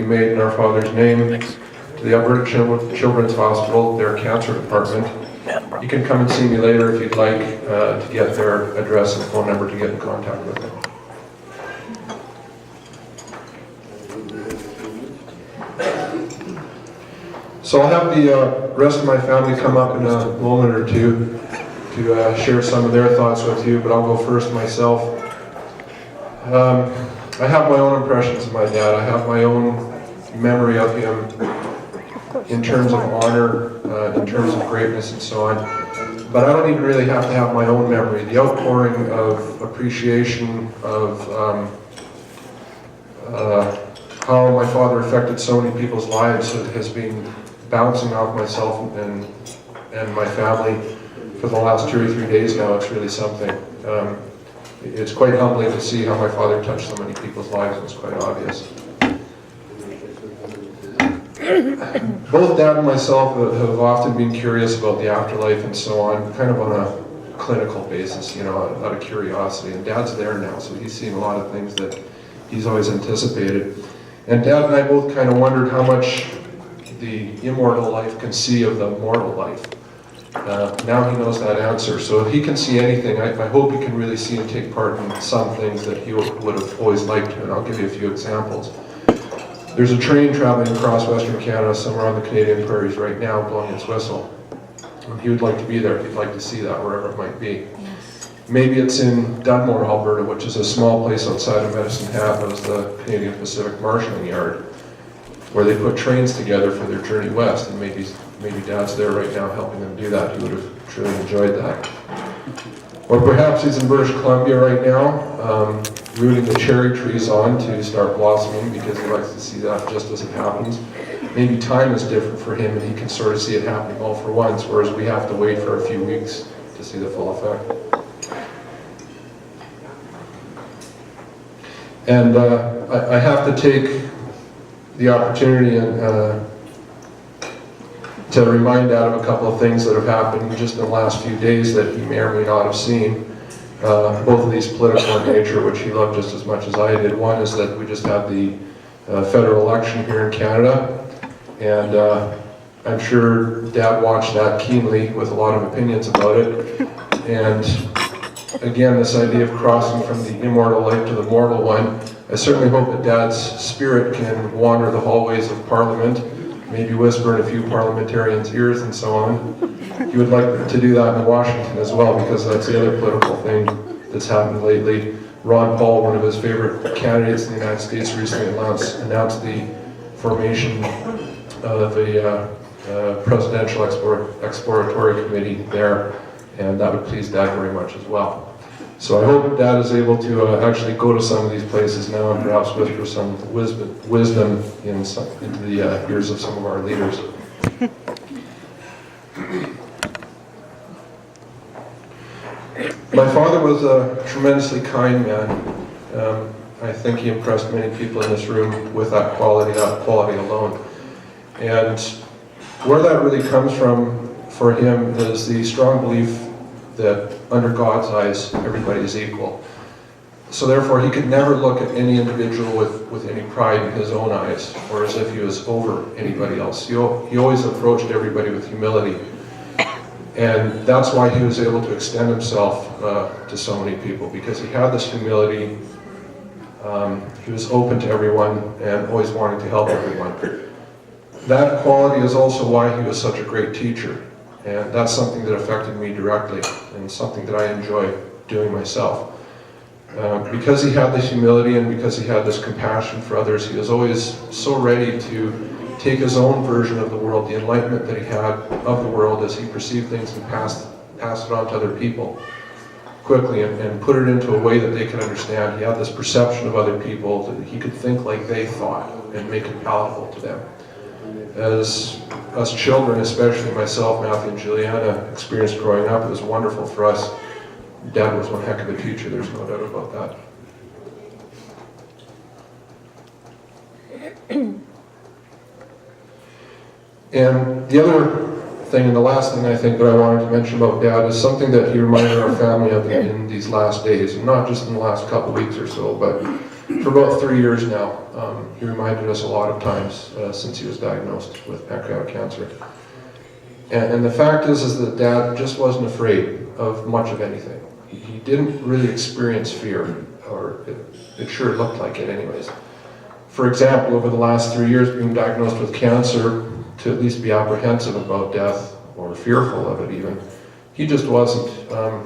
made in our Father's name to the Alberta Children's Hospital, their cancer department. You can come and see me later if you'd like to get their address and phone number to get in contact with them. So I'll have the rest of my family come up in a moment or two to share some of their thoughts with you, but I'll go first myself. I have my own impressions of my dad. I have my own memory of him in terms of honor, in terms of greatness and so on. But I don't even really have to have my own memory. The outpouring of appreciation of how my father affected so many people's lives has been bouncing off myself and my family for the last 2 or 3 days now. It's really something. It's quite humbling to see how my father touched so many people's lives. It's quite obvious. Both Dad and myself have often been curious about the afterlife and so on, kind of on a clinical basis, you know, out of curiosity. And Dad's there now, so he's seen a lot of things that he's always anticipated. And Dad and I both kind of wondered how much the immortal life can see of the mortal life. Now he knows that answer. So if he can see anything, I hope he can really see and take part in some things that he would have always liked to. And I'll give you a few examples. There's a train traveling across Western Canada, somewhere on the Canadian prairies right now, blowing its whistle. And he would like to be there. He'd like to see that wherever it might be. Yes. Maybe it's in Dunmore, Alberta, which is a small place outside of Medicine Hat. It was the Canadian Pacific Marshalling Yard, where they put trains together for their journey west. And maybe Dad's there right now helping them do that. He would have truly enjoyed that. Or perhaps he's in British Columbia right now, rooting the cherry trees on to start blossoming because he likes to see that just as it happens. Maybe time is different for him and he can sort of see it happening all for once, whereas we have to wait for a few weeks to see the full effect. And I have to take the opportunity and to remind Dad of a couple of things that have happened just in the last few days that he may or may not have seen. Both of these political in nature, which he loved just as much as I did. One is that we just had the federal election here in Canada, and I'm sure Dad watched that keenly with a lot of opinions about it. And again, this idea of crossing from the immortal life to the mortal one, I certainly hope that Dad's spirit can wander the hallways of Parliament, maybe whisper in a few parliamentarians' ears and so on. He would like to do that in Washington as well, because that's the other political thing that's happened lately. Ron Paul, one of his favorite candidates in the United States, recently announced the formation of a presidential exploratory committee there, and that would please Dad very much as well. So I hope Dad is able to actually go to some of these places now and perhaps whisper some wisdom into the ears of some of our leaders. My father was a tremendously kind man. I think he impressed many people in this room with that quality alone. And where that really comes from for him is the strong belief that under God's eyes, everybody is equal. So therefore, he could never look at any individual with any pride in his own eyes, or as if he was over anybody else. He always approached everybody with humility. And that's why he was able to extend himself to so many people, because he had this humility. He was open to everyone and always wanting to help everyone. That quality is also why he was such a great teacher. And that's something that affected me directly, and something that I enjoy doing myself. Because he had this humility and because he had this compassion for others, he was always so ready to take his own version of the world, the enlightenment that he had of the world as he perceived things, and pass it on to other people quickly and put it into a way that they could understand. He had this perception of other people, that he could think like they thought and make it palatable to them. As us children, especially myself, Matthew and Juliana, experienced growing up, it was wonderful for us. Dad was one heck of a teacher, there's no doubt about that. And the other thing, and the last thing I think that I wanted to mention about Dad, is something that he reminded our family of in these last days, and not just in the last couple weeks or so, but for about 3 years now. He reminded us a lot of times since he was diagnosed with pancreatic cancer. And the fact is that Dad just wasn't afraid of much of anything. He didn't really experience fear, or it sure looked like it anyways. For example, over the last 3 years being diagnosed with cancer, to at least be apprehensive about death, or fearful of it even, he just wasn't.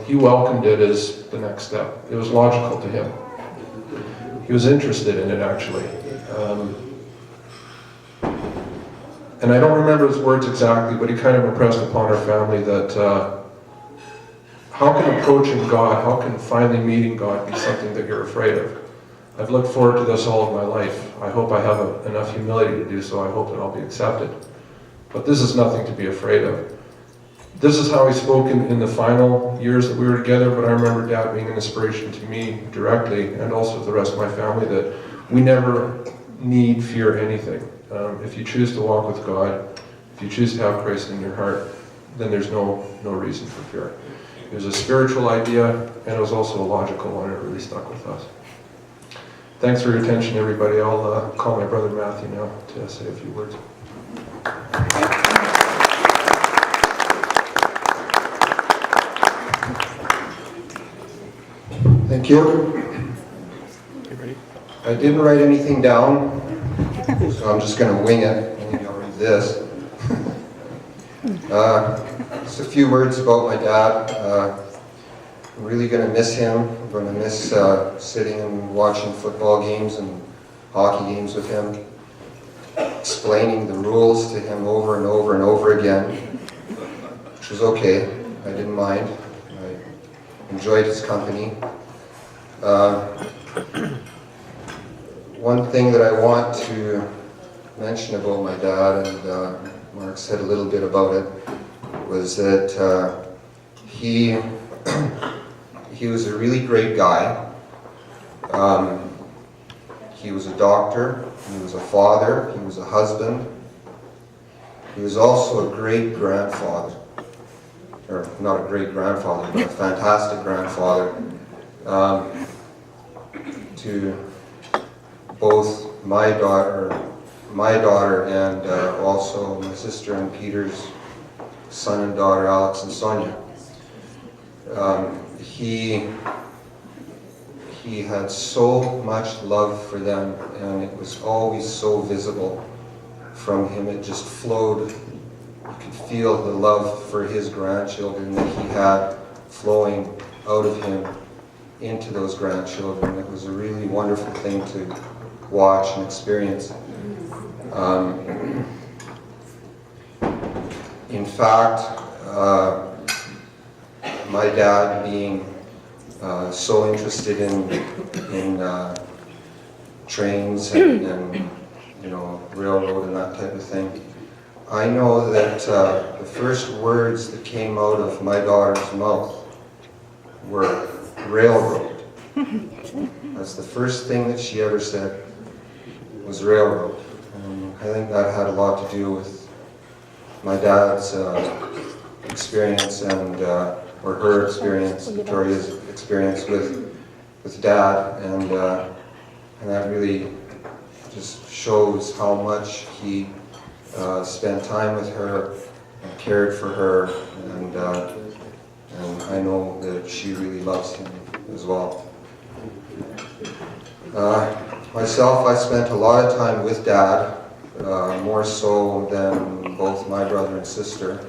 He welcomed it as the next step. It was logical to him. He was interested in it, actually. And I don't remember his words exactly, but he kind of impressed upon our family that how can approaching God, how can finally meeting God be something that you're afraid of? I've looked forward to this all of my life. I hope I have enough humility to do so. I hope that I'll be accepted. But this is nothing to be afraid of. This is how he spoke in the final years that we were together, but I remember Dad being an inspiration to me directly, and also to the rest of my family, that we never need fear anything. If you choose to walk with God, if you choose to have Christ in your heart, then there's no reason for fear. It was a spiritual idea, and it was also a logical one, and it really stuck with us. Thanks for your attention, everybody. I'll call my brother Matthew now to say a few words. Thank you. I didn't write anything down, so I'm just going to wing it. Maybe I'll read this. Just a few words about my dad. I'm really going to miss him. I'm going to miss sitting and watching football games and hockey games with him, explaining the rules to him over and over and over again, which was okay. I didn't mind. I enjoyed his company. One thing that I want to mention about my dad, and Mark said a little bit about it, was that he was a really great guy. He was a doctor, he was a father, he was a husband. He was also a great grandfather, or not a great grandfather, but a fantastic grandfather to both my daughter and also my sister and Peter's son and daughter, Alex and Sonia. He had so much love for them, and it was always so visible from him. It just flowed. You could feel the love for his grandchildren that he had flowing out of him into those grandchildren. It was a really wonderful thing to watch and experience. In fact, my dad being so interested in trains and railroad and that type of thing, I know that the first words that came out of my daughter's mouth were railroad. That's the first thing that she ever said, was railroad. And I think that had a lot to do with my dad's experience and or her experience, Victoria's experience with Dad, and that really just shows how much he spent time with her and cared for her, and I know that she really loves him as well. Myself, I spent a lot of time with Dad, more so than both my brother and sister.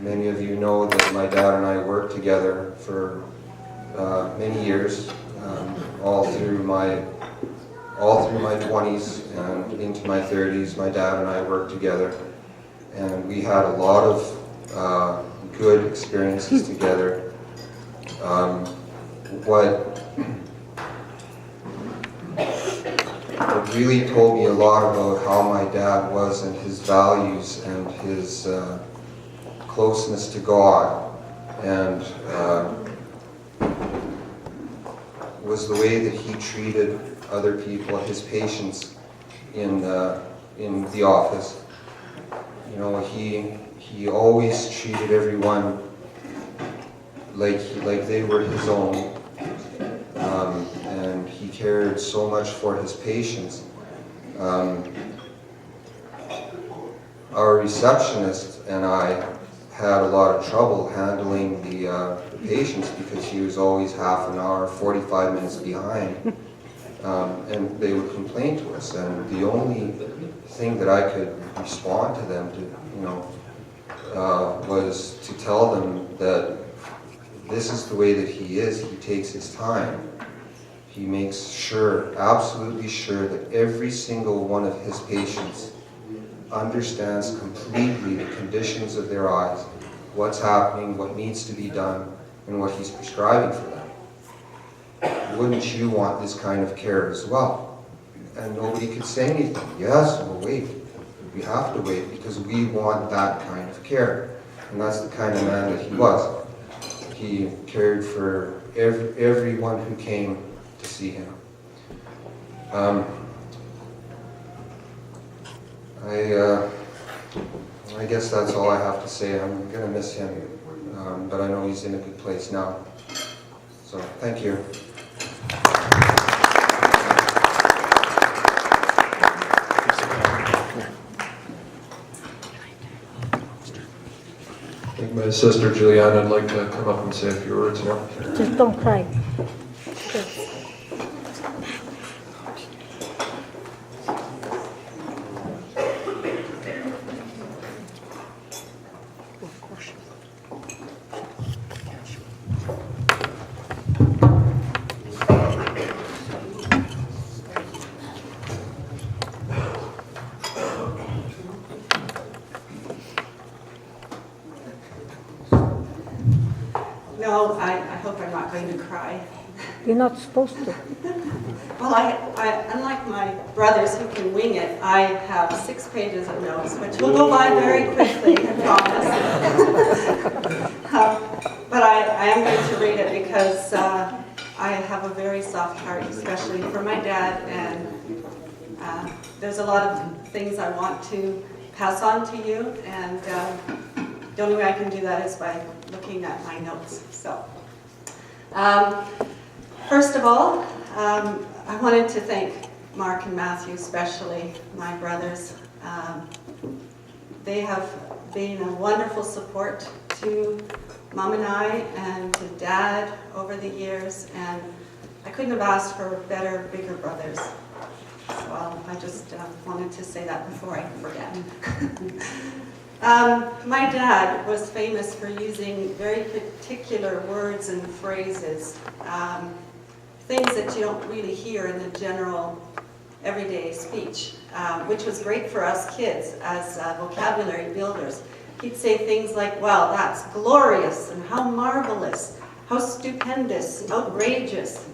Many of you know that my dad and I worked together for many years, all through my 20s and into my 30s. My dad and I worked together, and we had a lot of good experiences together. What really told me a lot about how my dad was and his values and his closeness to God, and was the way that he treated other people, his patients in the office. You know, he always treated everyone like they were his own, and he cared so much for his patients. Our receptionist and I had a lot of trouble handling the patients because he was always half an hour, 45 minutes behind. And they would complain to us, and the only thing that I could respond to them was to tell them that this is the way that he is. He takes his time. He makes sure, absolutely sure, that every single one of his patients understands completely the conditions of their eyes, what's happening, what needs to be done, and what he's prescribing for them. Wouldn't you want this kind of care as well? And nobody could say anything. Yes, we'll wait. We have to wait because we want that kind of care. And that's the kind of man that he was. He cared for everyone who came to see him. I guess that's all I have to say. I'm going to miss him, but I know he's in a good place now. So, thank you. I think my sister Juliana would like to come up and say a few words now. Just don't cry. No, I hope I'm not going to cry. You're not supposed to. Well, I unlike my brothers who can wing it, I have 6 pages of notes, which will go by very quickly, I promise. But I am going to read it because I have a very soft heart, especially for my dad, and there's a lot of things I want to pass on to you, and the only way I can do that is by looking at my notes. So, first of all, I wanted to thank Mark and Matthew, especially my brothers. They have been a wonderful support to Mom and I and to Dad over the years, and I couldn't have asked for better, bigger brothers. So I just wanted to say that before I forget. My dad was famous for using very particular words and phrases, things that you don't really hear in the general everyday speech, which was great for us kids as vocabulary builders. He'd say things like, "Well, that's glorious," and "how marvelous," "how stupendous," "outrageous,"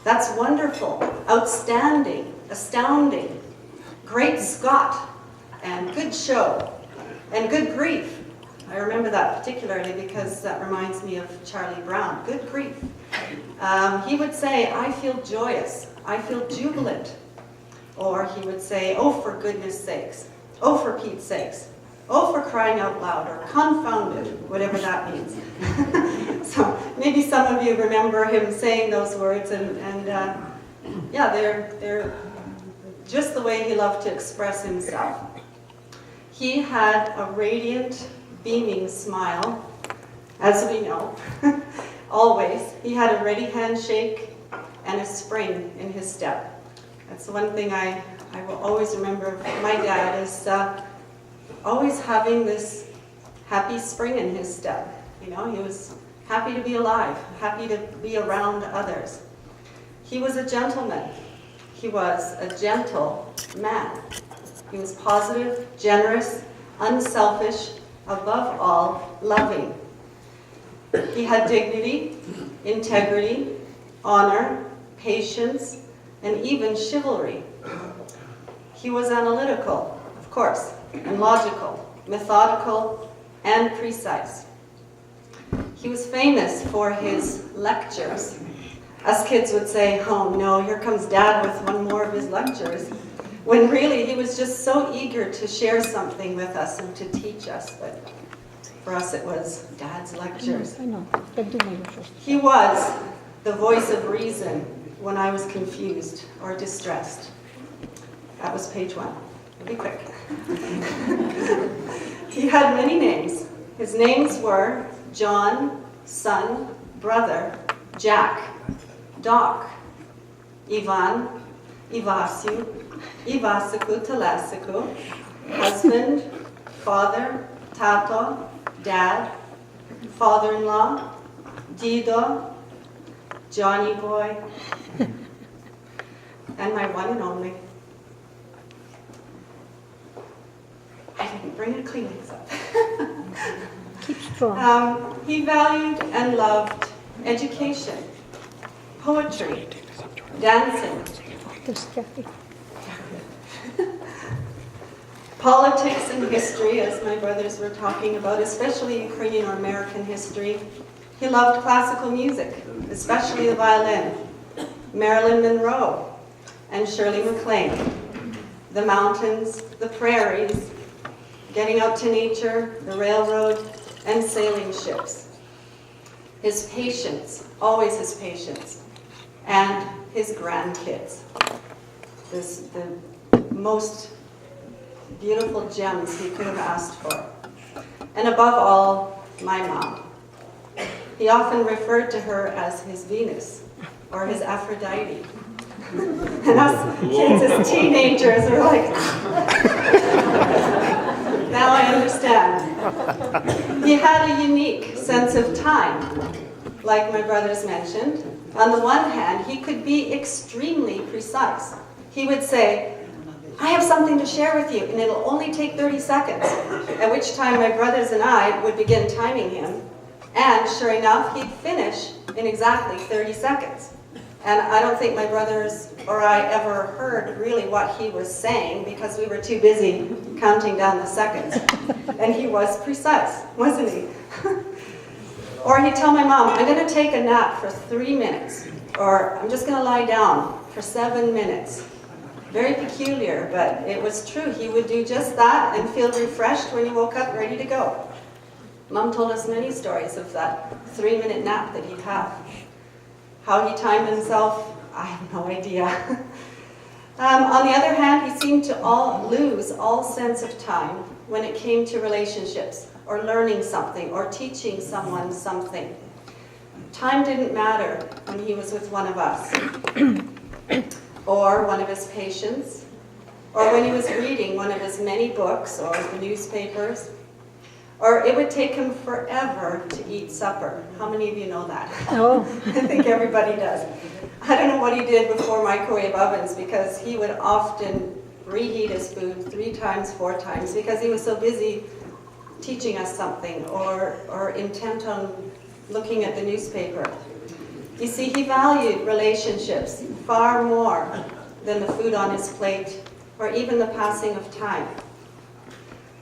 "that's wonderful," "outstanding," "astounding," "great Scott," and "good show," and "good grief." I remember that particularly because that reminds me of Charlie Brown. Good grief. He would say, "I feel joyous," "I feel jubilant," or he would say, "Oh, for goodness sakes," "Oh, for Pete's sakes," "Oh, for crying out loud," or "confounded," whatever that means. So maybe some of you remember him saying those words, and yeah, they're just the way he loved to express himself. He had a radiant, beaming smile, as we know, always. He had a ready handshake and a spring in his step. That's the one thing I will always remember of my dad, is always having this happy spring in his step. You know, he was happy to be alive, happy to be around others. He was a gentleman. He was a gentle man. He was positive, generous, unselfish, above all, loving. He had dignity, integrity, honor, patience, and even chivalry. He was analytical, of course, and logical, methodical, and precise. He was famous for his lectures. Us kids would say, "Oh no, here comes Dad with one more of his lectures," when really he was just so eager to share something with us and to teach us. But for us it was Dad's lectures. I know. He was the voice of reason, when I was confused or distressed. That was page 1. Be quick. He had many names. His names were John, son, brother, Jack, Doc, Ivan, Ivasiu, Ivasiku, Telesiku, husband, father, tato, dad, father-in-law, Dido, Johnny boy, and my one and only. I didn't bring a Kleenex up. Keep strong. He valued and loved education, poetry, dancing, There's Jackie. politics and history, as my brothers were talking about, especially Ukrainian or American history. He loved classical music, especially the violin, Marilyn Monroe and Shirley MacLaine, the mountains, the prairies, getting out to nature, the railroad, and sailing ships. His patience, always his patience, and his grandkids. The most beautiful gems he could have asked for. And above all, my mom. He often referred to her as his Venus or his Aphrodite. And us kids as teenagers are like, now I understand. He had a unique sense of time, like my brothers mentioned. On the one hand, he could be extremely precise. He would say, I have something to share with you, and it'll only take 30 seconds, at which time my brothers and I would begin timing him, and sure enough, he'd finish in exactly 30 seconds. And I don't think my brothers or I ever heard really what he was saying because we were too busy counting down the seconds. And he was precise, wasn't he? Or he'd tell my mom, I'm going to take a nap for 3 minutes, or I'm just going to lie down for 7 minutes. Very peculiar, but it was true. He would do just that and feel refreshed when he woke up ready to go. Mom told us many stories of that 3-minute nap that he'd have. How he timed himself, I have no idea. On the other hand, he seemed to lose all sense of time when it came to relationships, or learning something, or teaching someone something. Time didn't matter when he was with one of us, or one of his patients, or when he was reading one of his many books or the newspapers, or it would take him forever to eat supper. How many of you know that? Oh. I think everybody does. I don't know what he did before microwave ovens, because he would often reheat his food 3 times, 4 times, because he was so busy teaching us something or intent on looking at the newspaper. You see, he valued relationships far more than the food on his plate or even the passing of time.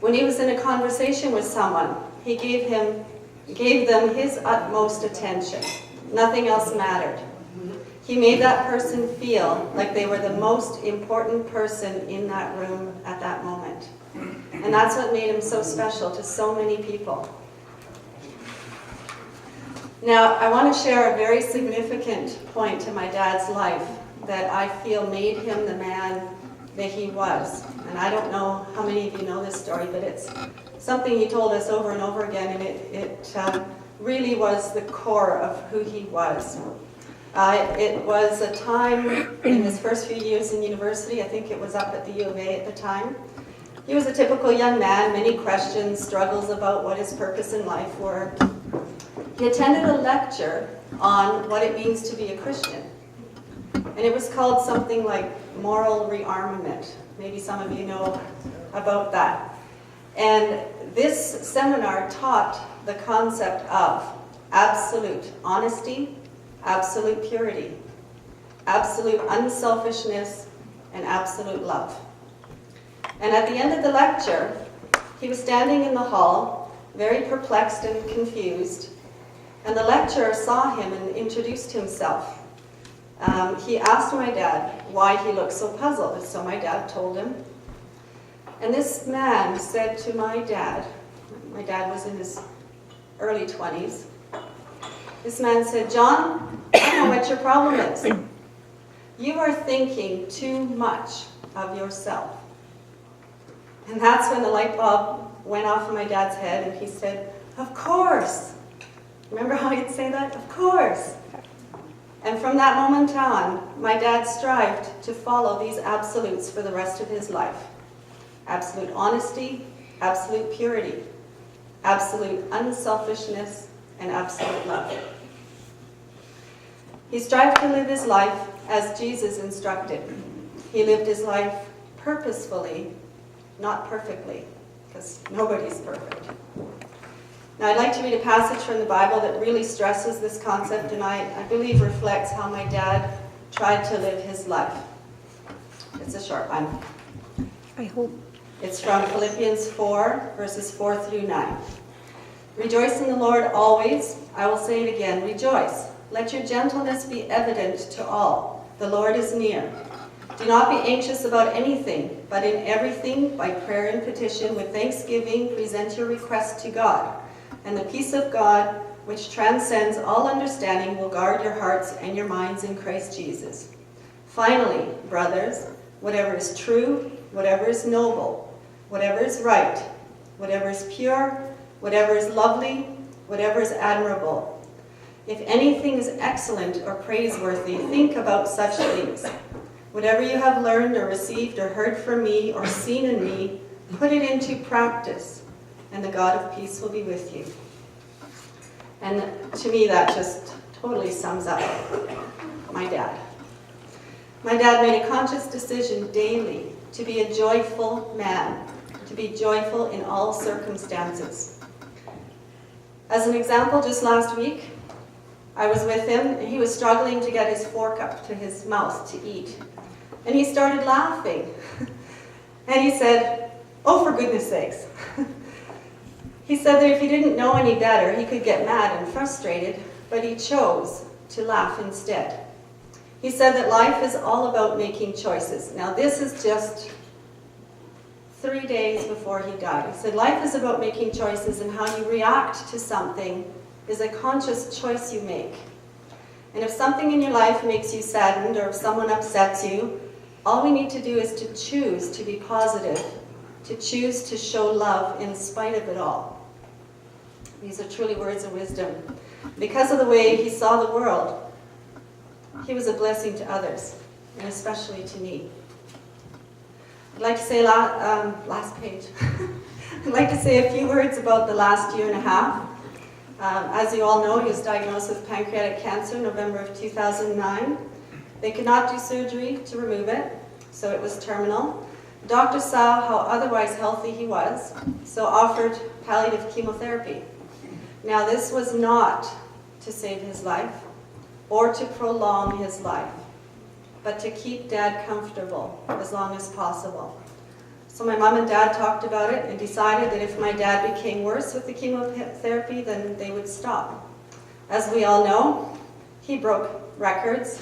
When he was in a conversation with someone, he gave them his utmost attention. Nothing else mattered. He made that person feel like they were the most important person in that room at that moment. And that's what made him so special to so many people. Now, I want to share a very significant point to my dad's life that I feel made him the man that he was. And I don't know how many of you know this story, but it's something he told us over and over again, and it really was the core of who he was. It was a time in his first few years in university. I think it was up at the U of A at the time. He was a typical young man, many questions, struggles about what his purpose in life were. He attended a lecture on what it means to be a Christian. And it was called something like moral rearmament. Maybe some of you know about that. And this seminar taught the concept of absolute honesty, absolute purity, absolute unselfishness, and absolute love. And at the end of the lecture, he was standing in the hall, very perplexed and confused, and the lecturer saw him and introduced himself. He asked my dad why he looked so puzzled, so my dad told him. And this man said to my dad was in his early 20s, this man said, John, I know what your problem is. You are thinking too much of yourself. And that's when the light bulb went off in my dad's head and he said, of course. Remember how he'd say that? Of course. And from that moment on, my dad strived to follow these absolutes for the rest of his life. Absolute honesty, absolute purity, absolute unselfishness, and absolute love. He strived to live his life as Jesus instructed. He lived his life purposefully, not perfectly, because nobody's perfect. Now, I'd like to read a passage from the Bible that really stresses this concept, and I believe reflects how my dad tried to live his life. It's a short one. I hope. It's from Philippians 4, verses 4 through 9. Rejoice in the Lord always. I will say it again, rejoice. Let your gentleness be evident to all. The Lord is near. Do not be anxious about anything, but in everything, by prayer and petition, with thanksgiving, present your requests to God. And the peace of God, which transcends all understanding, will guard your hearts and your minds in Christ Jesus. Finally, brothers, whatever is true, whatever is noble, whatever is right, whatever is pure, whatever is lovely, whatever is admirable, if anything is excellent or praiseworthy, think about such things. Whatever you have learned or received or heard from me or seen in me, put it into practice, and the God of peace will be with you. And to me, that just totally sums up my dad. My dad made a conscious decision daily to be a joyful man, to be joyful in all circumstances. As an example, just last week, I was with him, and he was struggling to get his fork up to his mouth to eat. And he started laughing. And he said, oh, for goodness sakes. He said that if he didn't know any better, he could get mad and frustrated, but he chose to laugh instead. He said that life is all about making choices. Now, this is just 3 days before he died. He said, life is about making choices, and how you react to something is a conscious choice you make. And if something in your life makes you saddened, or if someone upsets you, all we need to do is to choose to be positive, to choose to show love in spite of it all. These are truly words of wisdom. Because of the way he saw the world, he was a blessing to others, and especially to me. I'd like to say, last page. I'd like to say a few words about the last year and a half. As you all know, he was diagnosed with pancreatic cancer in November of 2009. They could not do surgery to remove it, so it was terminal. Doctors saw how otherwise healthy he was, so offered palliative chemotherapy. Now, this was not to save his life or to prolong his life, but to keep Dad comfortable as long as possible. So my mom and dad talked about it and decided that if my dad became worse with the chemotherapy, then they would stop. As we all know, he broke records.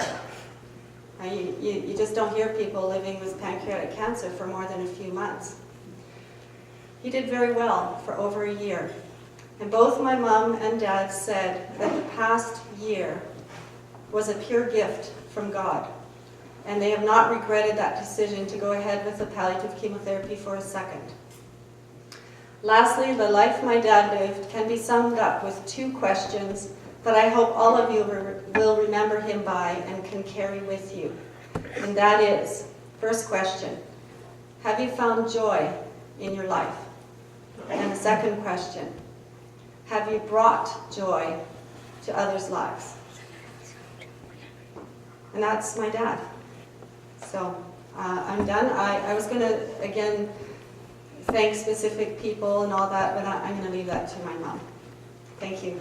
You just don't hear people living with pancreatic cancer for more than a few months. He did very well for over a year. And both my mom and dad said that the past year was a pure gift from God. And they have not regretted that decision to go ahead with the palliative chemotherapy for a second. Lastly, the life my dad lived can be summed up with 2 questions that I hope all of you will remember him by and can carry with you. And that is, first question, have you found joy in your life? And the second question, have you brought joy to others' lives? And that's my dad. So I'm done. I was going to, again, thank specific people and all that, but I'm going to leave that to my mom. Thank you.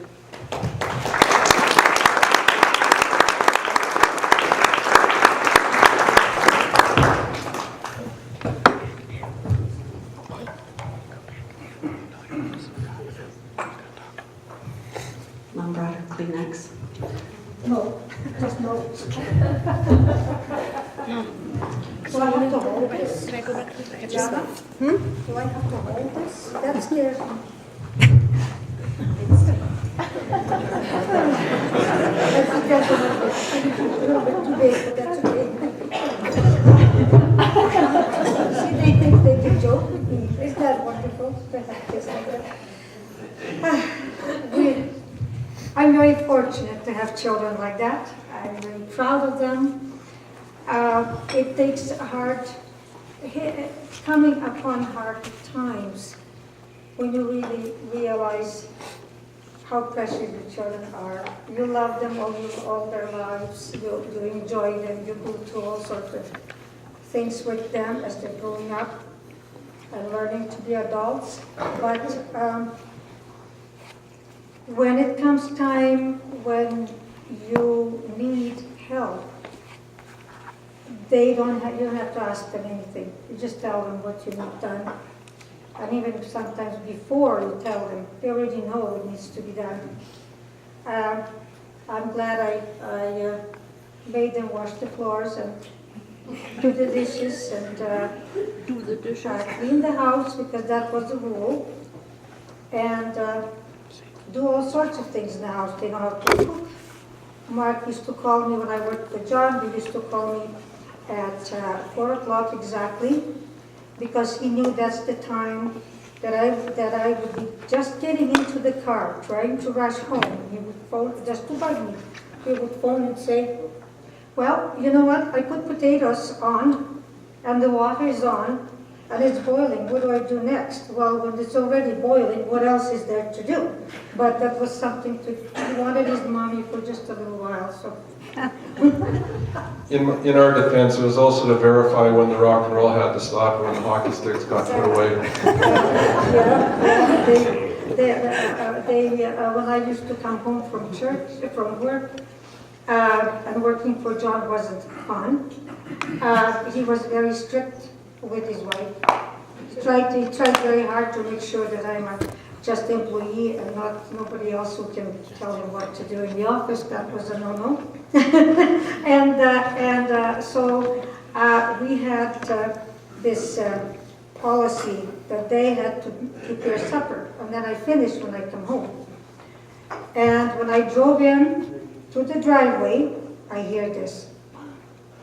Mom brought her Kleenex. No, just no. Do I have to hold this? Can I go back to the Jana? Do I have to hold this? That scares me. I think that's a little bit too big, but that's okay. to have children like that. I'm very proud of them. It takes coming upon hard times when you really realize how precious your children are. You love them all their lives. You enjoy them. You go through all sorts of things with them as they're growing up and learning to be adults. But when it comes time when you need help, you don't have to ask them anything. You just tell them what you need done. And even sometimes before you tell them, they already know it needs to be done. I'm glad I made them wash the floors and do the dishes and clean the house, because that was the rule. And do all sorts of things in the house. They know how to cook. Mark used to call me when I worked with John. He used to call me at 4 o'clock exactly, because he knew that's the time that I would be just getting into the car, trying to rush home. He would phone, just to bug me. He would phone and say, well, you know what, I put potatoes on, and the water is on, and it's boiling. What do I do next? Well, when it's already boiling, what else is there to do? But that was something he wanted his mommy for just a little while, so. In our defense, it was also to verify when the rock and roll had to stop and when the hockey sticks got put away. When I used to come home from church, from work, and working for John wasn't fun. He was very strict with his wife. He tried very hard to make sure that I'm a just employee and nobody else who can tell him what to do in the office. That was a no-no. So we had this policy that they had to prepare supper, and then I finished when I come home. And when I drove in to the driveway, I hear this.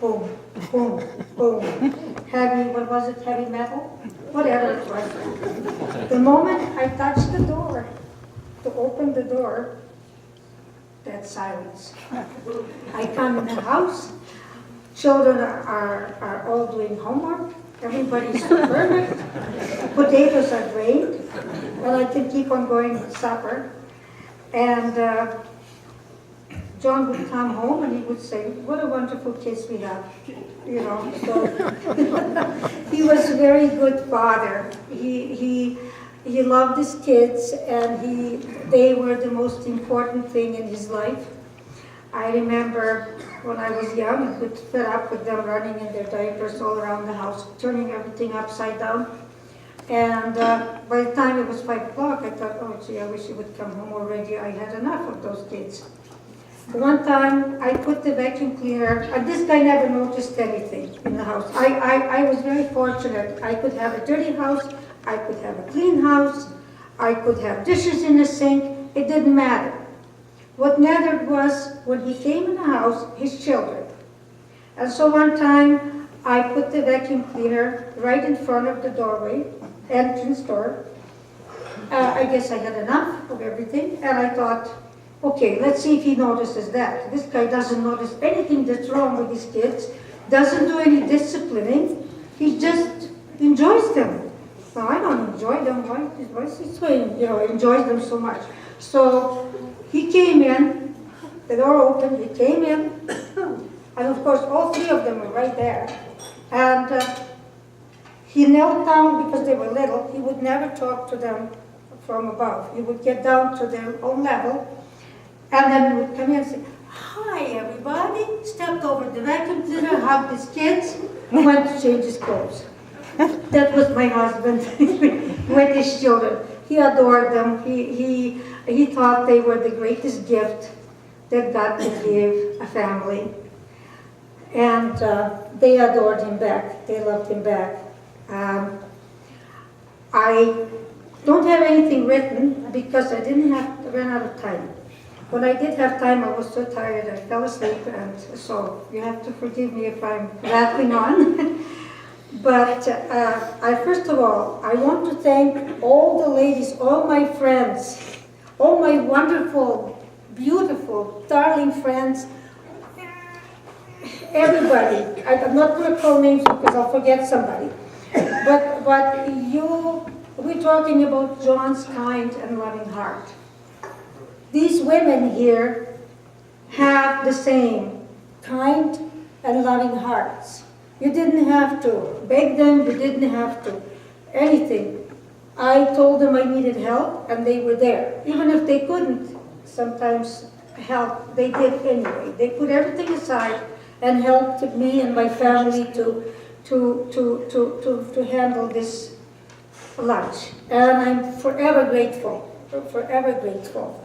Boom, boom, boom. Heavy, what was it, heavy metal? Whatever it was. The moment I touched the door, to open the door, that silence. I come in the house, children are all doing homework, everybody's perfect, potatoes are drained, and I can keep on going with supper. And John would come home and he would say, what a wonderful kids we have, you know. So he was a very good father. He loved his kids, and they were the most important thing in his life. I remember when I was young, I could fed up with them running in their diapers all around the house, turning everything upside down. And by the time it was 5 o'clock, I thought, oh gee, I wish he would come home already. I had enough of those kids. One time, I put the vacuum cleaner, and this guy never noticed anything in the house. I was very fortunate. I could have a dirty house, I could have a clean house, I could have dishes in the sink. It didn't matter. What mattered was when he came in the house, his children. And so one time, I put the vacuum cleaner right in front of the doorway, entrance door. I guess I had enough of everything, and I thought, okay, let's see if he notices that. This guy doesn't notice anything that's wrong with his kids, doesn't do any disciplining, he just enjoys them. Well, I don't enjoy them, why is he so, enjoys them so much? So he came in, the door opened, he came in, and of course all 3 of them were right there. And he knelt down because they were little. He would never talk to them from above. He would get down to their own level, and then he would come in and say, hi everybody, stepped over the vacuum cleaner, hugged his kids, and went to change his clothes. That was my husband with his children. He adored them. He thought they were the greatest gift that God could give a family. And they adored him back. They loved him back. I don't have anything written because I ran out of time. When I did have time, I was so tired I fell asleep, and so you have to forgive me if I'm rattling on. But first of all, I want to thank all the ladies, all my friends, all my wonderful beautiful, darling friends. Everybody, I'm not going to call names because I'll forget somebody. But we're talking about John's kind and loving heart. These women here have the same kind and loving hearts. You didn't have to beg them, you didn't have to anything. I told them I needed help and they were there. Even if they couldn't sometimes help, they did anyway. They put everything aside and helped me and my family to handle this lunch. And I'm forever grateful, forever grateful.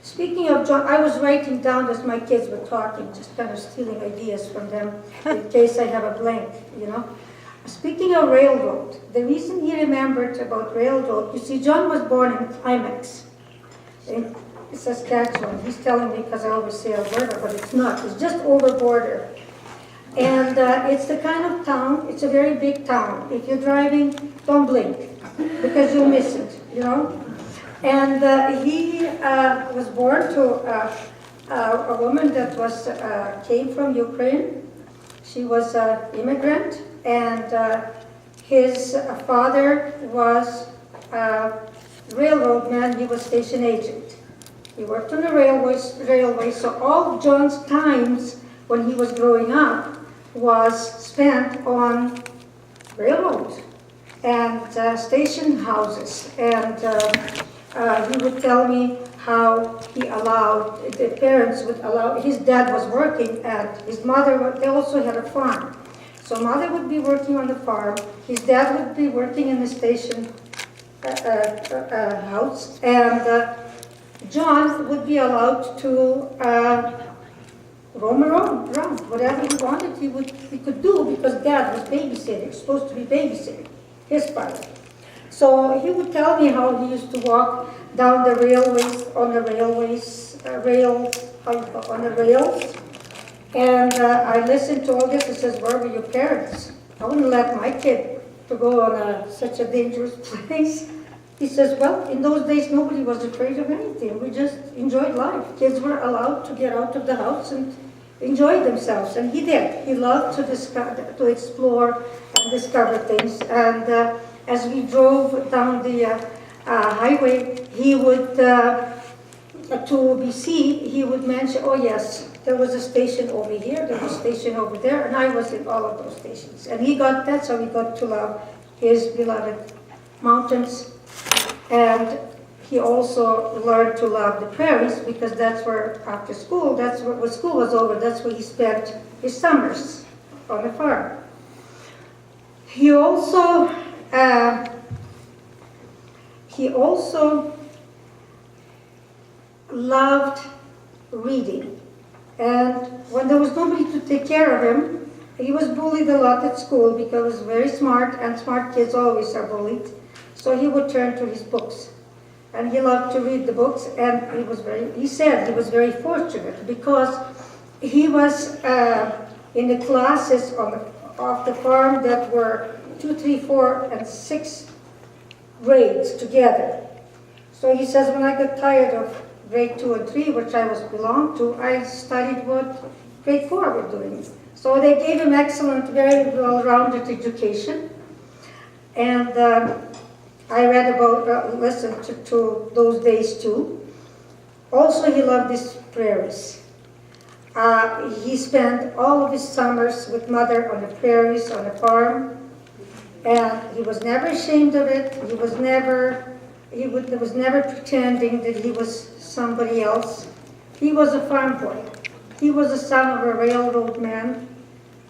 Speaking of John, I was writing down as my kids were talking, just kind of stealing ideas from them in case I have a blank, you know. Speaking of railroad, the reason he remembered about railroad, you see, John was born in Climax, in Saskatchewan. He's telling me because I always say Alberta, but it's not. It's just over border. And it's the kind of town, it's a very big town. If you're driving, don't blink, because you'll miss it, you know. And he was born to a woman that came from Ukraine. She was an immigrant, and his father was a railroad man. He was station agent. He worked on the railway, so all of John's times when he was growing up was spent on railroads and station houses. And he would tell me how he allowed, the parents would allow, his dad was working and his mother, they also had a farm. So mother would be working on the farm, his dad would be working in the station house, and John would be allowed to roam around, whatever he wanted he could do because dad was babysitting, supposed to be babysitting, his father. So he would tell me how he used to walk down the railways, on the rails. And I listened to all this. He says, where were your parents? I wouldn't let my kid to go on such a dangerous place. He says, well, in those days, nobody was afraid of anything. We just enjoyed life. Kids were allowed to get out of the house and enjoy themselves. And he did. He loved to explore and discover things. And as we drove down the highway, he would, to BC, he would mention, oh yes, there was a station over here, there was a station over there, and I was in all of those stations. And that's how he got to love his beloved mountains. And he also learned to love the prairies because that's where, after school, when school was over, that's where he spent his summers on the farm. He also loved reading. And when there was nobody to take care of him, he was bullied a lot at school because he was very smart, and smart kids always are bullied. So he would turn to his books. And he loved to read the books, and he said he was very fortunate because he was in the classes off the farm that were 2, 3, 4, and 6 grades together. So he says, when I got tired of grade 2 and 3, which I belonged to, I studied what grade 4 were doing. So they gave him excellent, very well-rounded education. And I read about, listened to those days too. Also, he loved his prairies. He spent all of his summers with mother on the prairies, on the farm. And he was never ashamed of it. He was never pretending that he was somebody else. He was a farm boy. He was the son of a railroad man,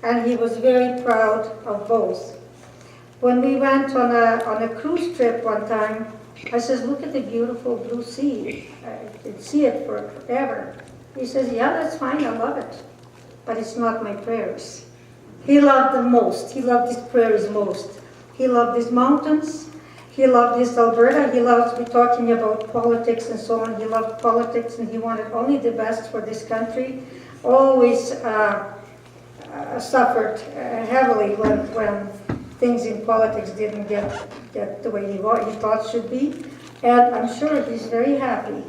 and he was very proud of both. When we went on a cruise trip one time, I says, look at the beautiful blue sea. I could see it forever. He says, yeah, that's fine, I love it. But it's not my prairies. He loved them most. He loved his prairies most. He loved his mountains. He loved his Alberta. He loved to be talking about politics and so on. He loved politics, and he wanted only the best for this country. Always suffered heavily when things in politics didn't get the way he thought should be. And I'm sure he's very happy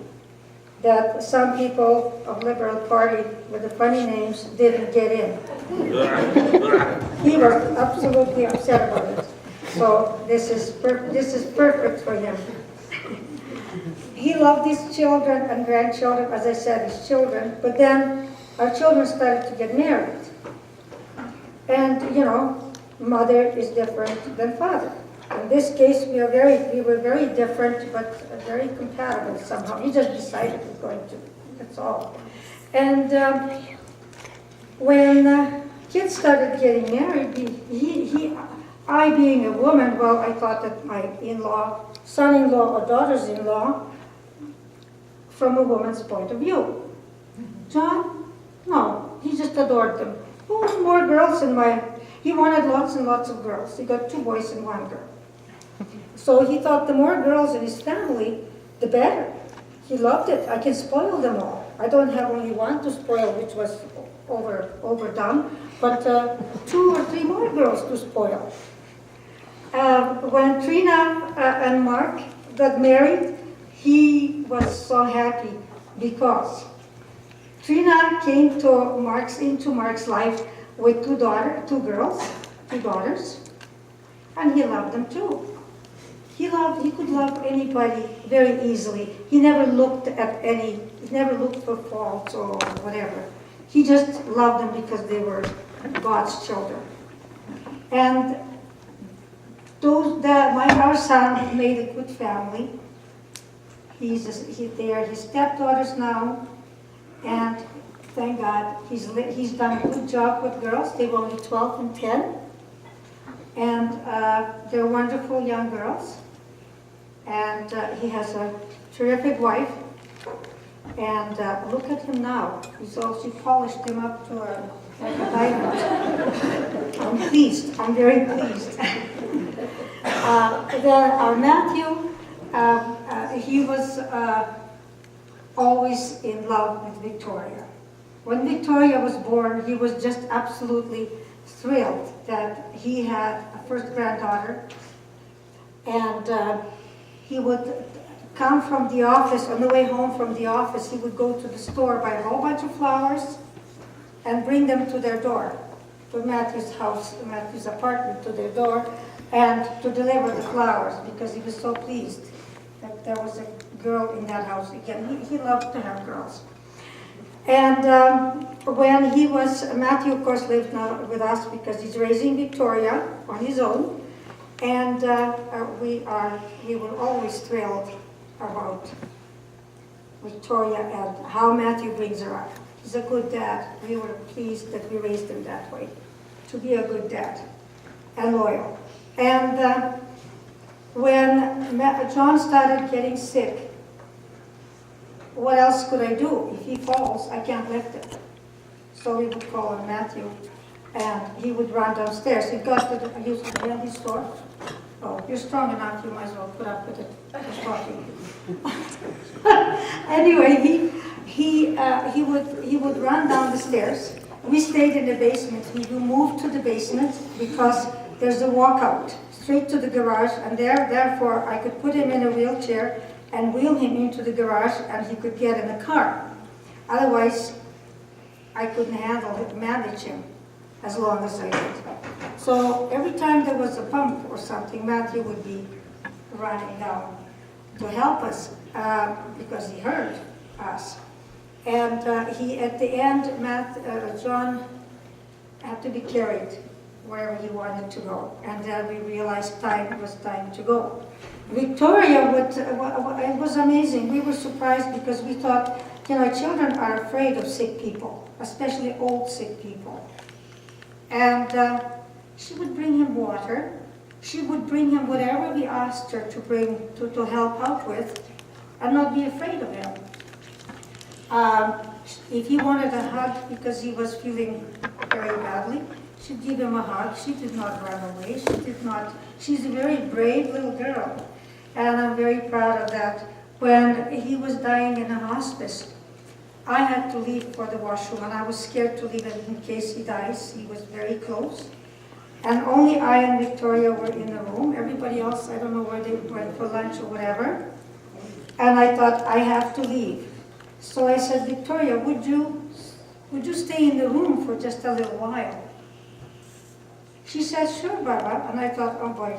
that some people of Liberal Party with the funny names didn't get in. He was absolutely upset about it. So this is perfect for him. He loved his children and grandchildren, as I said, his children, but then our children started to get married. And, you know, mother is different than father. In this case, we were very different, but very compatible somehow. He just decided he's going to, that's all. And when kids started getting married, I being a woman, well, I thought that my in-law, son-in-law or daughters-in-law, from a woman's point of view. John? No, he just adored them. Oh, more girls in he wanted lots and lots of girls. He got 2 boys and 1 girl. So he thought the more girls in his family, the better. He loved it. I can spoil them all. I don't have only 1 to spoil, which was overdone, but 2 or 3 more girls to spoil. When Trina and Mark got married, he was so happy because Trina came into Mark's life with 2 daughters, and he loved them too. He could love anybody very easily. He never looked for faults or whatever. He just loved them because they were God's children. And our son made a good family. They are his stepdaughters now, and thank God he's done a good job with girls. They're only 12 and 10, and they're wonderful young girls. And he has a terrific wife. And look at him now. She polished him up to a diamond. I'm pleased. I'm very pleased. Our Matthew, he was always in love with Victoria. When Victoria was born, he was just absolutely thrilled that he had a first granddaughter. And he would come from the office, on the way home from the office, he would go to the store, buy a whole bunch of flowers, and bring them to their door, to Matthew's house, Matthew's apartment, to their door, and to deliver the flowers, because he was so pleased that there was a girl in that house again. He loved to have girls. And when Matthew, of course, lived now with us because he's raising Victoria on his own, and we were always thrilled about Victoria and how Matthew brings her up. He's a good dad. We were pleased that we raised him that way, to be a good dad and loyal. And when John started getting sick, what else could I do? If he falls, I can't lift him. So we would call him Matthew, and he would run downstairs. He got to the store. Oh, you're strong enough, you might as well put up with it. Just talking. Anyway, he would run down the stairs. We stayed in the basement. We moved to the basement because there's a walkout straight to the garage, and therefore I could put him in a wheelchair and wheel him into the garage, and he could get in the car. Otherwise, I couldn't manage him as long as I did. So every time there was a bump or something, Matthew would be running down to help us because he heard us. And at the end, John had to be carried wherever he wanted to go. And then we realized it was time to go. Victoria, it was amazing. We were surprised because we thought, children are afraid of sick people, especially old sick people. And she would bring him water. She would bring him whatever we asked her to bring to help out with, and not be afraid of him. If he wanted a hug because he was feeling very badly, she'd give him a hug. She did not run away. She's a very brave little girl. And I'm very proud of that. When he was dying in a hospice, I had to leave for the washroom, and I was scared to leave him in case he dies. He was very close. And only I and Victoria were in the room. Everybody else, I don't know where they went for lunch or whatever. And I thought, I have to leave. So I said, Victoria, would you stay in the room for just a little while? She said, sure, Barbara. And I thought, oh boy,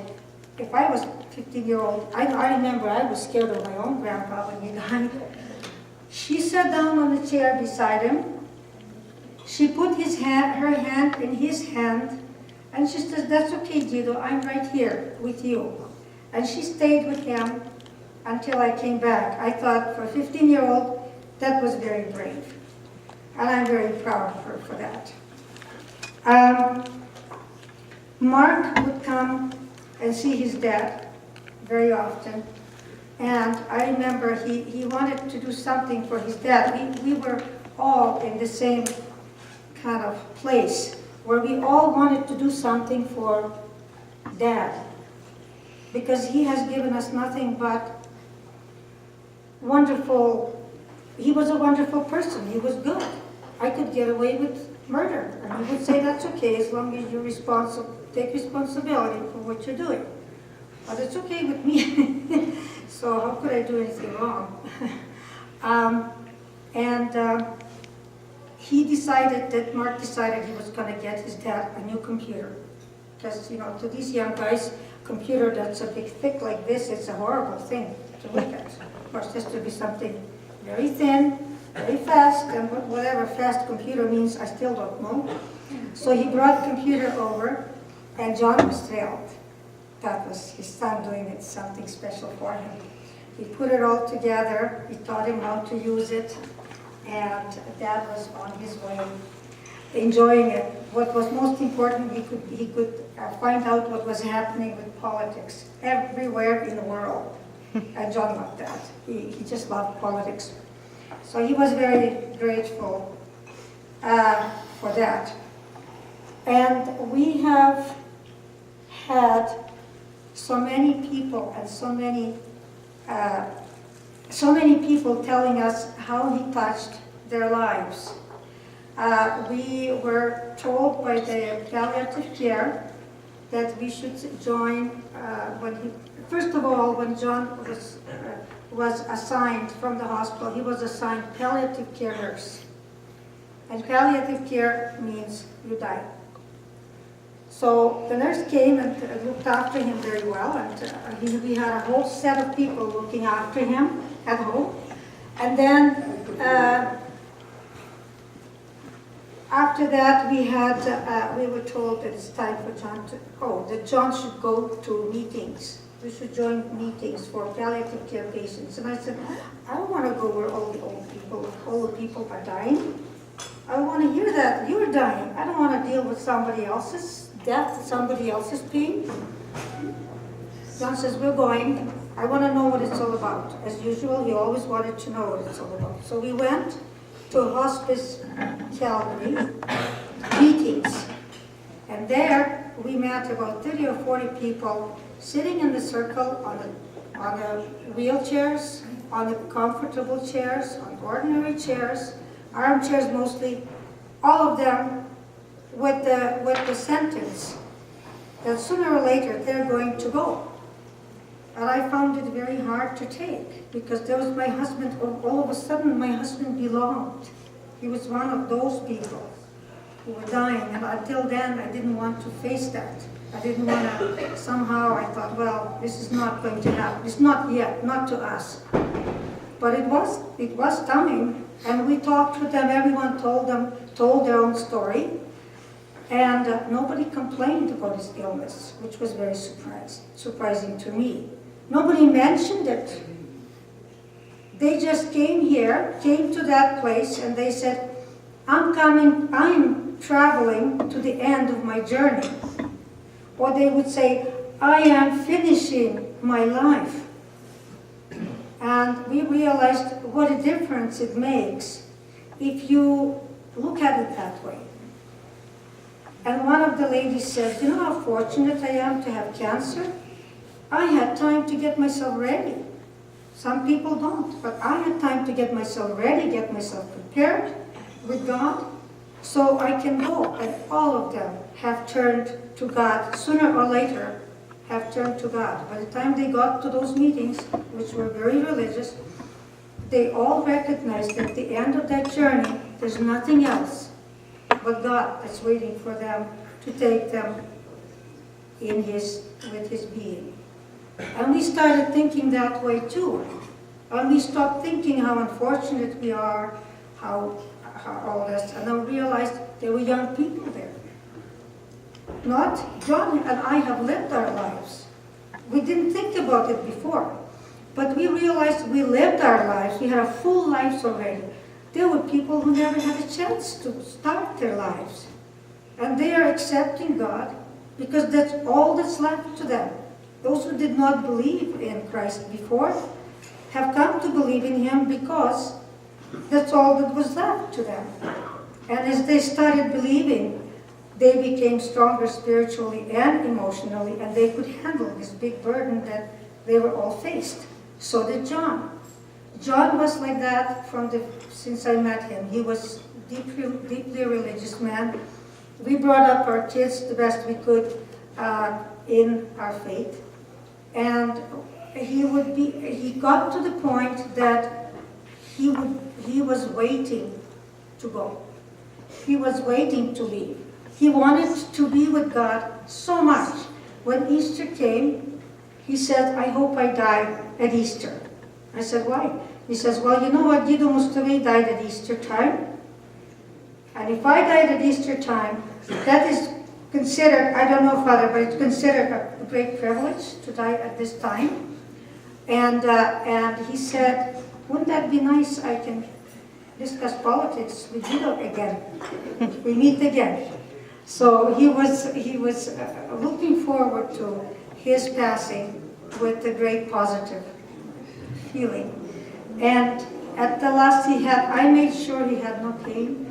if I was 15-year-old, I remember I was scared of my own grandpa when he died. She sat down on the chair beside him. She put her hand in his hand, and she said, that's okay, Guido, I'm right here with you. And she stayed with him until I came back. I thought, for a 15-year-old, that was very brave. And I'm very proud of her for that. Mark would come and see his dad very often. And I remember he wanted to do something for his dad. We were all in the same kind of place where we all wanted to do something for Dad, because he has given us nothing but wonderful. He was a wonderful person. He was good. I could get away with murder, and he would say that's okay as long as you take responsibility for what you're doing. But it's okay with me. So how could I do anything wrong? Mark decided he was going to get his dad a new computer. Because, you know, to these young guys, a computer that's a big, thick like this, it's a horrible thing to look at. Of course, this would be something very thin, very fast, and whatever fast computer means, I still don't know. So he brought the computer over, and John was thrilled. That was his son doing something special for him. He put it all together, he taught him how to use it, and Dad was on his way, enjoying it. What was most important, he could find out what was happening with politics everywhere in the world. And John loved that. He just loved politics. So he was very grateful for that. And we have had so many people and so many people telling us how he touched their lives. We were told by the palliative care that we should join first of all, when John was assigned from the hospital, he was assigned palliative care nurse. And palliative care means you die. So the nurse came and looked after him very well, and we had a whole set of people looking after him at home. And then after that, we were told that it's time for John that John should go to meetings. We should join meetings for palliative care patients. And I said, I don't want to go where all the people are dying. I want to hear that you're dying. I don't want to deal with somebody else's death, somebody else's pain. John says, we're going. I want to know what it's all about. As usual, he always wanted to know what it's all about. So we went to hospice Calvary meetings. And there we met about 30 or 40 people sitting in the circle on the wheelchairs, on the comfortable chairs, on ordinary chairs, armchairs mostly, all of them with the sentence that sooner or later they're going to go. And I found it very hard to take, because there was my husband, all of a sudden my husband belonged. He was one of those people who were dying, and until then I didn't want to face that. I didn't want to, somehow I thought, well, this is not going to happen. It's not yet, not to us. But it was time, and we talked with them, everyone told their own story, and nobody complained about his illness, which was very surprising to me. Nobody mentioned it. They just came to that place, and they said, I'm traveling to the end of my journey. Or they would say, I am finishing my life. And we realized what a difference it makes if you look at it that way. And one of the ladies said, you know how fortunate I am to have cancer? I had time to get myself ready. Some people don't, but I had time to get myself ready, get myself prepared with God, so I can go. And all of them have turned to God sooner or later have turned to God. By the time they got to those meetings, which were very religious, they all recognized that at the end of that journey, there's nothing else but God that's waiting for them to take them with His being. And we started thinking that way too. And we stopped thinking how unfortunate we are, how all this, and then we realized there were young people there. John and I have lived our lives. We didn't think about it before, but we realized we lived our lives. We had a full lives already. There were people who never had a chance to start their lives. And they are accepting God because that's all that's left to them. Those who did not believe in Christ before have come to believe in Him because that's all that was left to them. And as they started believing, they became stronger spiritually and emotionally, and they could handle this big burden that they were all faced. So did John. John was like that since I met him. He was deeply religious man. We brought up our kids the best we could in our faith. And he got to the point that he was waiting to go. He was waiting to leave. He wanted to be with God so much. When Easter came, he said, I hope I die at Easter. I said, why? He says, well, you know what, Guido Mustavi died at Easter time. And if I died at Easter time, that is considered, I don't know, Father, but it's considered a great privilege to die at this time. And he said, wouldn't that be nice? I can discuss politics with Guido again. We meet again. So he was looking forward to his passing with a great positive feeling. And at the last I made sure he had no pain.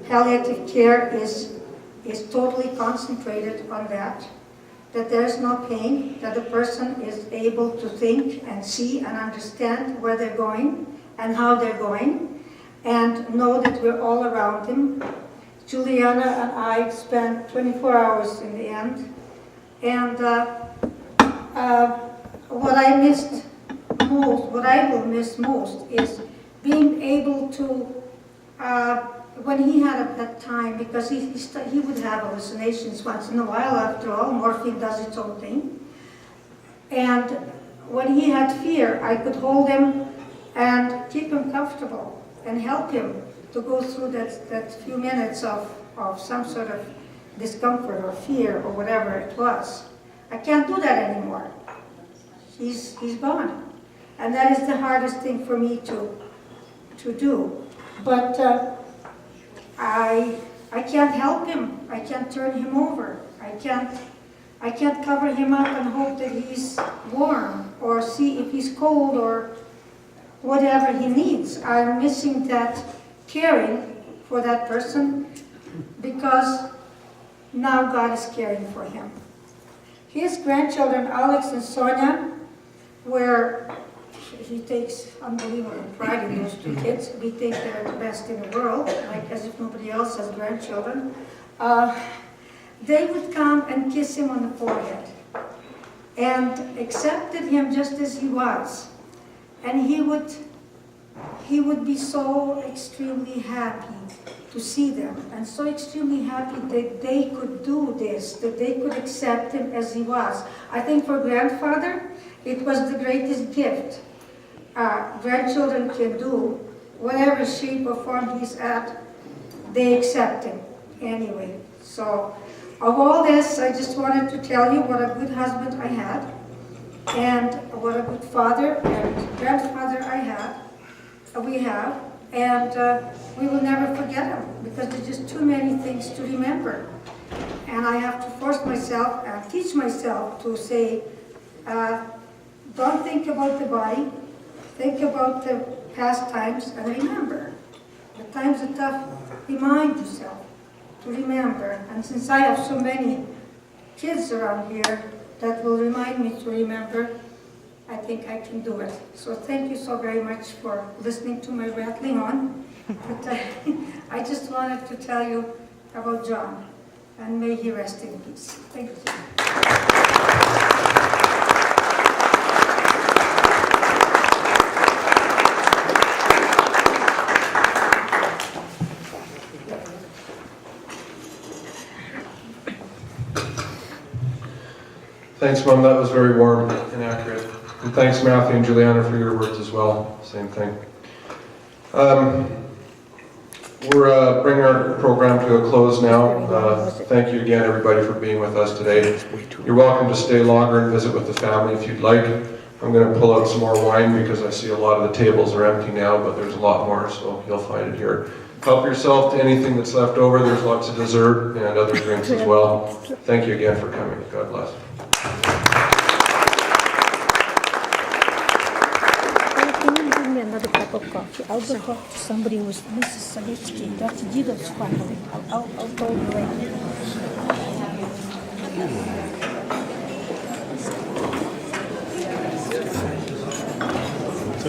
Palliative care is totally concentrated on that there is no pain, that the person is able to think and see and understand where they're going and how they're going, and know that we're all around him. Juliana and I spent 24 hours in the end, and what I missed most, what I will miss most, is being able to, when he had that time, because he would have hallucinations once in a while. After all, morphine does its own thing. And when he had fear, I could hold him and keep him comfortable and help him to go through that few minutes of some sort of discomfort or fear or whatever it was. I can't do that anymore. He's gone. And that is the hardest thing for me to do. But I can't help him. I can't turn him over. I can't cover him up and hope that he's warm or see if he's cold or whatever he needs. I'm missing that caring for that person because now God is caring for him. His grandchildren, Alex and Sonia, he takes unbelievable pride in those two kids. We think they're the best in the world, like as if nobody else has grandchildren. They would come and kiss him on the forehead and accepted him just as he was. And he would be so extremely happy to see them, and so extremely happy that they could do this, that they could accept him as he was. I think for grandfather, it was the greatest gift. Grandchildren can do whatever shape or form he's at, they accept him anyway. So of all this, I just wanted to tell you what a good husband I had, and what a good father and grandfather we have, and we will never forget him, because there's just too many things to remember. And I have to force myself and teach myself to say, don't think about the body, think about the past times, and remember. The times are tough, remind yourself to remember. And since I have so many kids around here that will remind me to remember, I think I can do it. So thank you so very much for listening to my rattling on. But I just wanted to tell you about John, and may he rest in peace. Thank you. Thanks, Mom, that was very warm and accurate. And thanks, Matthew and Juliana, for your words as well, same thing. We're bringing our program to a close now. Thank you again, everybody, for being with us today. You're welcome to stay longer and visit with the family if you'd like. I'm going to pull out some more wine because I see a lot of the tables are empty now, but there's a lot more, so you'll find it here. Help yourself to anything that's left over. There's lots of dessert and other drinks as well. Thank you again for coming. God bless. Can you bring me another cup of coffee? I'll go talk to somebody who was Mrs. Savitsky. Dr. Dida's family. I'll tell you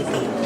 later.